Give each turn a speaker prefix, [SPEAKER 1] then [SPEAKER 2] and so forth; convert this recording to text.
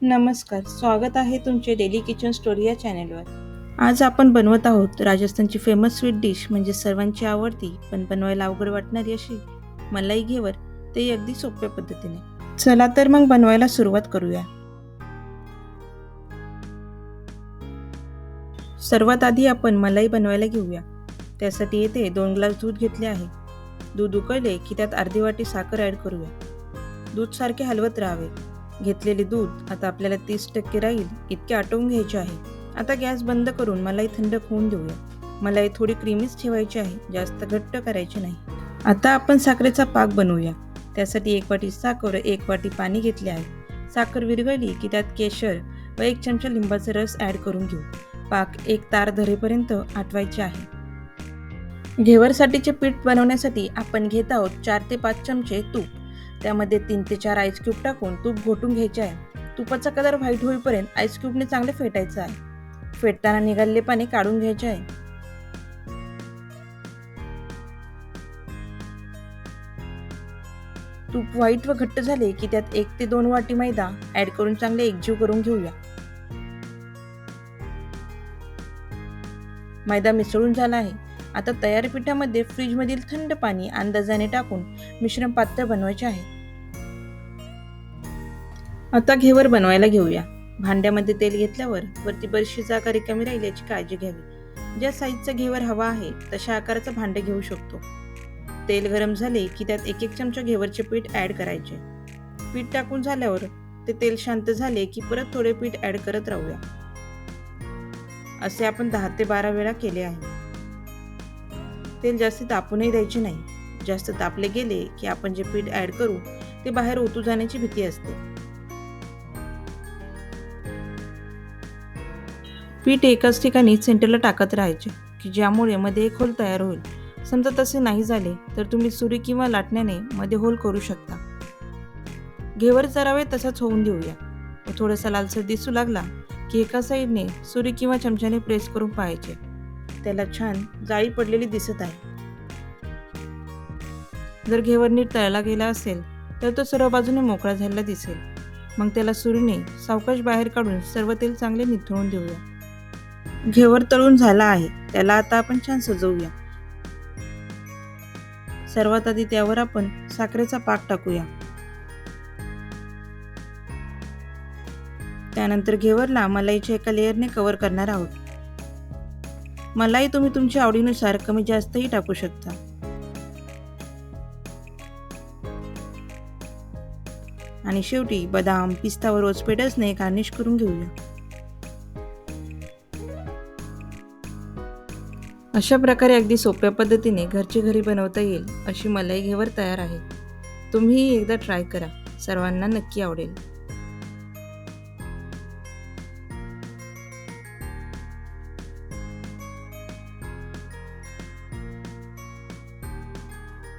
[SPEAKER 1] नमस्कार, स्वागत आहे तुमचे डेली किचन स्टोरी या चॅनेलवर. आज आपण बनवत आहोत राजस्थानची फेमस स्वीट डिश म्हणजे सर्वांची आवडती पण बनवायला अवघड वाटणारी अशी मलाई घेवर, ते अगदी सोप्या पद्धतीने. चला तर मग बनवायला सुरुवात करूया. सर्वात आधी आपण मलाई बनवायला घेऊया. त्यासाठी येथे 2 ग्लास दूध घेतले आहे. दूध उकळले की त्यात अर्धी वाटी साखर ॲड करूया. दूध सारखे हलवत राहावे. घेतलेले दूध आता आपल्याला 30% राहील इतके आटवून घ्यायचे आहे. आता गॅस बंद करून मलाई थंड होऊन देऊया. मलाई थोडी क्रीमीच ठेवायची आहे, जास्त घट्ट करायची नाही. आता आपण साखरेचा पाक बनवूया. त्यासाठी 1 वाटी साखर 1 वाटी पाणी घेतले आहे. साखर विरघळली की त्यात केशर व 1 चमचा लिंबाचा रस ॲड करून घेऊ. पाक एक तार धरेपर्यंत आटवायचे आहे. घेवरसाठीचे पीठ बनवण्यासाठी आपण घेत आहोत 4 ते 5 चमचे तूप. त्यामध्ये 3 ते 4 आईस क्यूब टाकून तूप घोटून घ्यायचे आहे. तुपाचा कलर व्हाईट होईपर्यंत आईस क्यूबने चांगले फेटायचं आहे. फेटताना निघालेले पाणी काढून घ्यायचे आहे. तूप व्हाईट व घट्ट झाले की त्यात 1 ते 2 वाटी मैदा ॲड करून चांगले एकजीव करून घेऊया. मैदा मिसळून झाला आहे. आता तयार पिठामध्ये फ्रीजमधील थंड पाणी अंदाजाने टाकून मिश्रण पातळ बनवायचे आहे. आता घेवर बनवायला घेऊया. भांड्यामध्ये तेल घेतल्यावर वरती बरीचशी जागा रिकामी राहील याची काळजी घ्यावी. ज्या साईजचा घेवर हवा आहे तशा आकाराचं भांडं घेऊ शकतो. तेल गरम झाले की त्यात 1-1 चमचा घेवरचे पीठ ॲड करायचे. पीठ टाकून झाल्यावर ते तेल शांत झाले की परत थोडे पीठ ॲड करत राहूया. असे आपण 10 ते 12 वेळा केले आहे. तेल जास्त तापूनही द्यायचे नाही. जास्त तापले गेले की आपण जे पीठ ॲड करू ते बाहेर ओतू जाण्याची भीती असते. पीठ एकाच ठिकाणी सेंटरला टाकत राहायचे की ज्यामुळे मध्ये एक होल तयार होईल. समजा तसे नाही झाले तर तुम्ही सुरी किंवा लाटण्याने मध्ये होल करू शकता. घेवर जरा वेळ तसाच होऊन देऊया. थोडासा लालसर दिसू लागला की एका साईडने सुरी किंवा चमच्याने प्रेस करून पाहायचे. त्याला छान जाळी पडलेली दिसत आहे. जर घेवर नीट तळला गेला असेल तर तो सर्व बाजूने मोकळा झालेला दिसेल. मग त्याला सुरीने सावकाश बाहेर काढून सर्व तेल चांगले निथळून देऊया. घेवर तळून झाला आहे. त्याला आता आपण छान सजवूया. सर्वात आधी त्यावर आपण साखरेचा पाक टाकूया. त्यानंतर घेवरला मलाईच्या एका लेअरने कव्हर करणार आहोत. मलाई तुम्ही तुमच्या आवडीनुसार कमी जास्तही टाकू शकता. आणि शेवटी बदाम, पिस्ता व रोज पेटल्सने गार्निश करून घेऊया. अशा प्रकारे अगदी सोप्या पद्धतीने घरच्या घरी बनवता येईल अशी मलाई घेवर तयार आहे. तुम्हीही एकदा ट्राय करा. सर्वांना नक्की आवडेल.